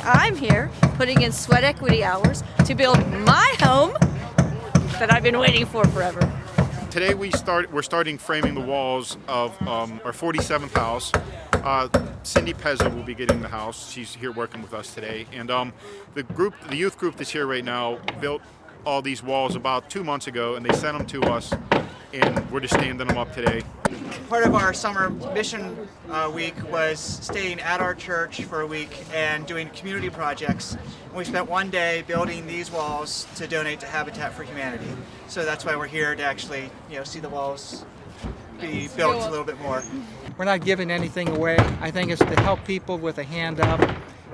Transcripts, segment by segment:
I'm here putting in sweat equity hours to build my home that I've been waiting for forever. Today we're starting framing the walls of our 47th house. Cindy Pezza will be getting the house. She's here working with us today. And the youth group that's here right now built all these walls about 2 months ago, and they sent them to us, and we're just standing them up today. Part of our summer mission week was staying at our church for a week and doing community projects. And we spent one day building these walls to donate to Habitat for Humanity. So that's why we're here, to actually, see the walls be built a little bit more. We're not giving anything away. I think it's to help people with a hand up,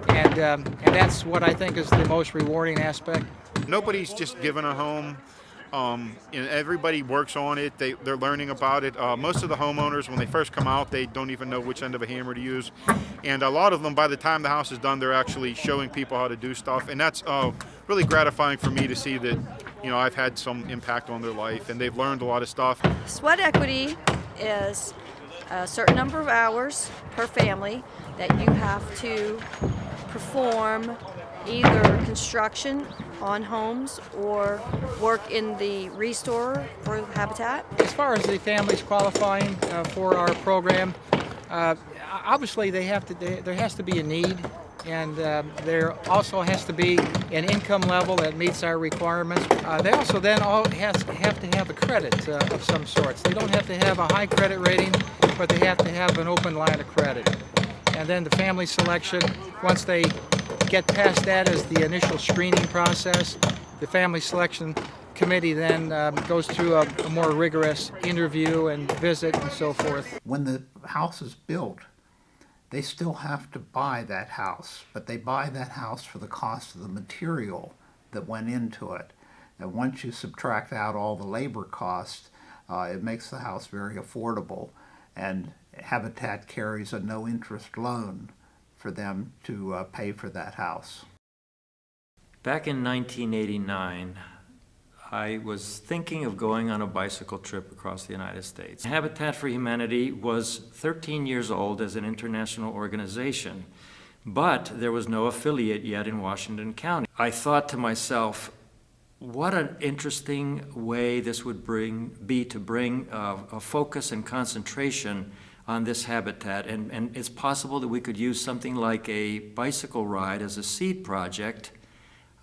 and that's what I think is the most rewarding aspect. Nobody's just given a home. And everybody works on it. They're learning about it. Most of the homeowners, when they first come out, they don't even know which end of a hammer to use. And a lot of them, by the time the house is done, they're actually showing people how to do stuff. And that's really gratifying for me to see that, I've had some impact on their life, and they've learned a lot of stuff. Sweat equity is a certain number of hours per family that you have to perform either construction on homes or work in the restore for Habitat. As far as the families qualifying for our program, obviously there has to be a need, and there also has to be an income level that meets our requirements. They also then all have to have a credit of some sorts. They don't have to have a high credit rating, but they have to have an open line of credit. And then the family selection, once they get past that as the initial screening process, the family selection committee then goes through a more rigorous interview and visit and so forth. When the house is built, they still have to buy that house, but they buy that house for the cost of the material that went into it. And once you subtract out all the labor costs, it makes the house very affordable, and Habitat carries a no-interest loan for them to pay for that house. Back in 1989, I was thinking of going on a bicycle trip across the United States. Habitat for Humanity was 13 years old as an international organization, but there was no affiliate yet in Washington County. I thought to myself, what an interesting way this would be to bring a focus and concentration on this habitat, and it's possible that we could use something like a bicycle ride as a seed project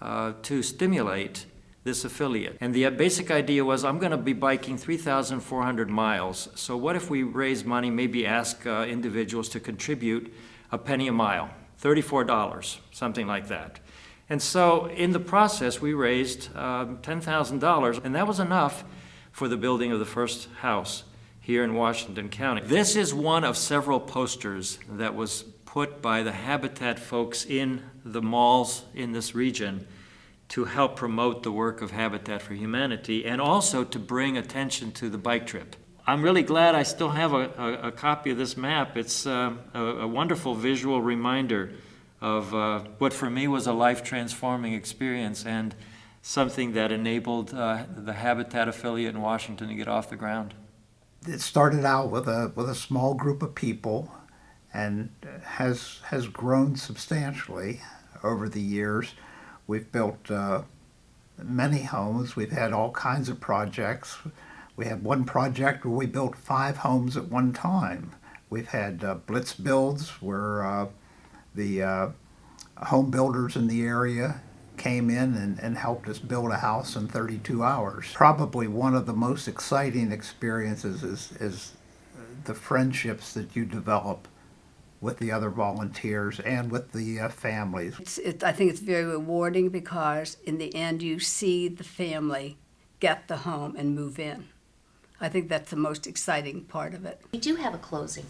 to stimulate this affiliate. And the basic idea was, I'm going to be biking 3,400 miles, so what if we raise money, maybe ask individuals to contribute a penny a mile, $34, something like that. And so in the process, we raised $10,000, and that was enough for the building of the first house here in Washington County. This is one of several posters that was put by the Habitat folks in the malls in this region to help promote the work of Habitat for Humanity, and also to bring attention to the bike trip. I'm really glad I still have a copy of this map. It's a wonderful visual reminder of what for me was a life-transforming experience, and something that enabled the Habitat affiliate in Washington to get off the ground. It started out with a small group of people, and has grown substantially over the years. We've built many homes. We've had all kinds of projects. We had one project where we built 5 homes at one time. We've had blitz builds where the home builders in the area came in and helped us build a house in 32 hours. Probably one of the most exciting experiences is the friendships that you develop with the other volunteers and with the families. I think it's very rewarding, because in the end you see the family get the home and move in. I think that's the most exciting part of it. We do have a closing,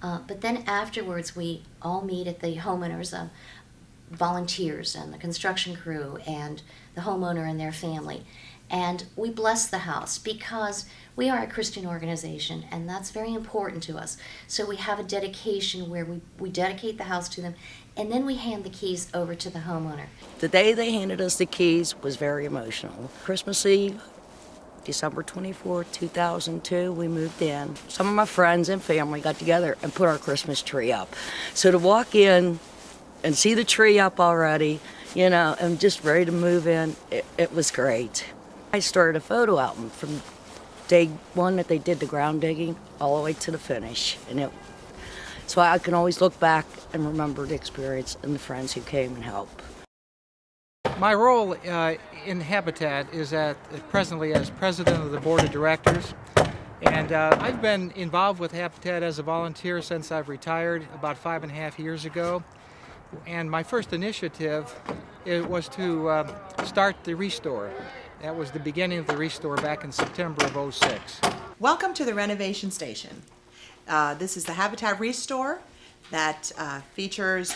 but then afterwards we all meet at the homeowners, volunteers and the construction crew and the homeowner and their family. And we bless the house, because we are a Christian organization, and that's very important to us. So we have a dedication where we dedicate the house to them, and then we hand the keys over to the homeowner. The day they handed us the keys was very emotional. Christmas Eve, December 24, 2002, we moved in. Some of my friends and family got together and put our Christmas tree up. So to walk in and see the tree up already, you know, and just ready to move in. It was great. I started a photo album from day one that they did the ground digging all the way to the finish. And so I can always look back and remember the experience and the friends who came and helped. My role in Habitat is presently as president of the board of directors. And I've been involved with Habitat as a volunteer since I've retired about 5.5 years ago. And my first initiative was to start the Restore. That was the beginning of the Restore back in September of '06. Welcome to the Renovation Station. This is the Habitat Restore that features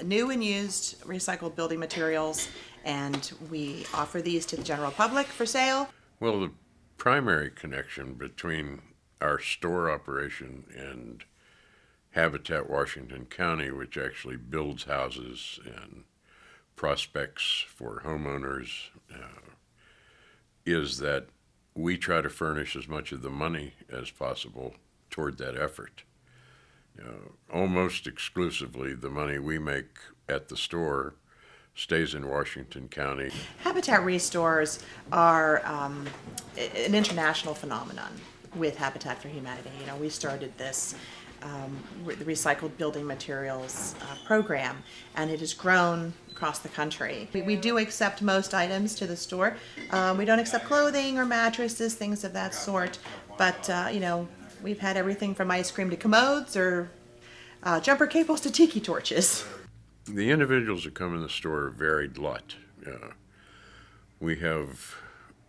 new and used recycled building materials, and we offer these to the general public for sale. Well, the primary connection between our store operation and Habitat Washington County, which actually builds houses and prospects for homeowners, is that we try to furnish as much of the money as possible toward that effort. Almost exclusively the money we make at the store stays in Washington County. Habitat Restores are an international phenomenon with Habitat for Humanity. You know, we started this the recycled building materials program, and it has grown across the country. We do accept most items to the store. We don't accept clothing or mattresses, things of that sort, but you know, we've had everything from ice cream to commodes or jumper cables to tiki torches. The individuals that come in the store are a varied lot. We have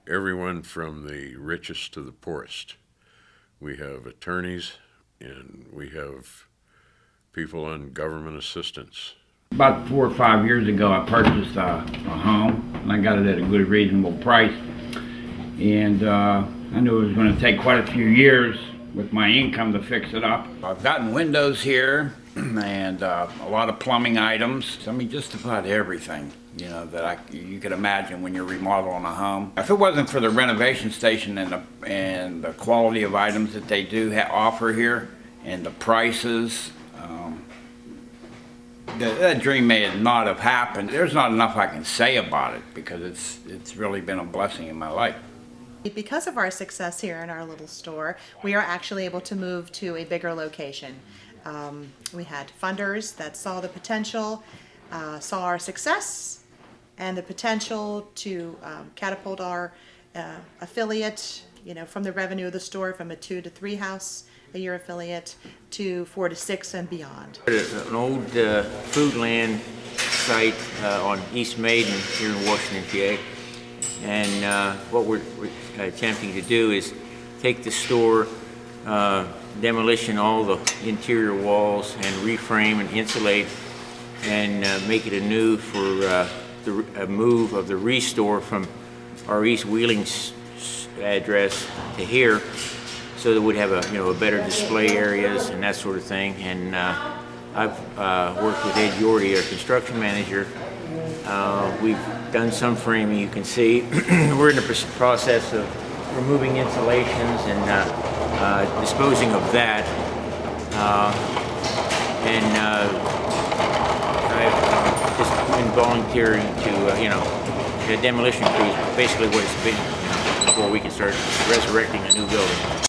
everyone from the richest to the poorest. We have attorneys, and we have people on government assistance. About 4 or 5 years ago, I purchased a home, and I got it at a good, reasonable price. And I knew it was going to take quite a few years with my income to fix it up. I've gotten windows here and a lot of plumbing items. I mean, just about everything, you know, that you could imagine when you're remodeling a home. If it wasn't for the renovation station and the quality of items that they do offer here and the prices, that dream may not have happened. There's not enough I can say about it because it's really been a blessing in my life. Because of our success here in our little store, we are actually able to move to a bigger location. We had funders that saw the potential, saw our success and the potential to catapult our affiliate, you know, from the revenue of the store from a 2 to 3 house a year affiliate to 4 to 6 and beyond. An old Foodland site on East Maiden here in Washington, PA. And what we're attempting to do is take the store, demolition all the interior walls, and reframe and insulate and make it anew for a move of the Restore from our East Wheeling address to here, so that we'd have a better display areas and that sort of thing. And I've worked with Ed Yorty, our construction manager. We've done some framing, you can see. We're in the process of removing insulations and disposing of that. I've just been volunteering to the demolition crews, basically what it's been, before we can start resurrecting a new building.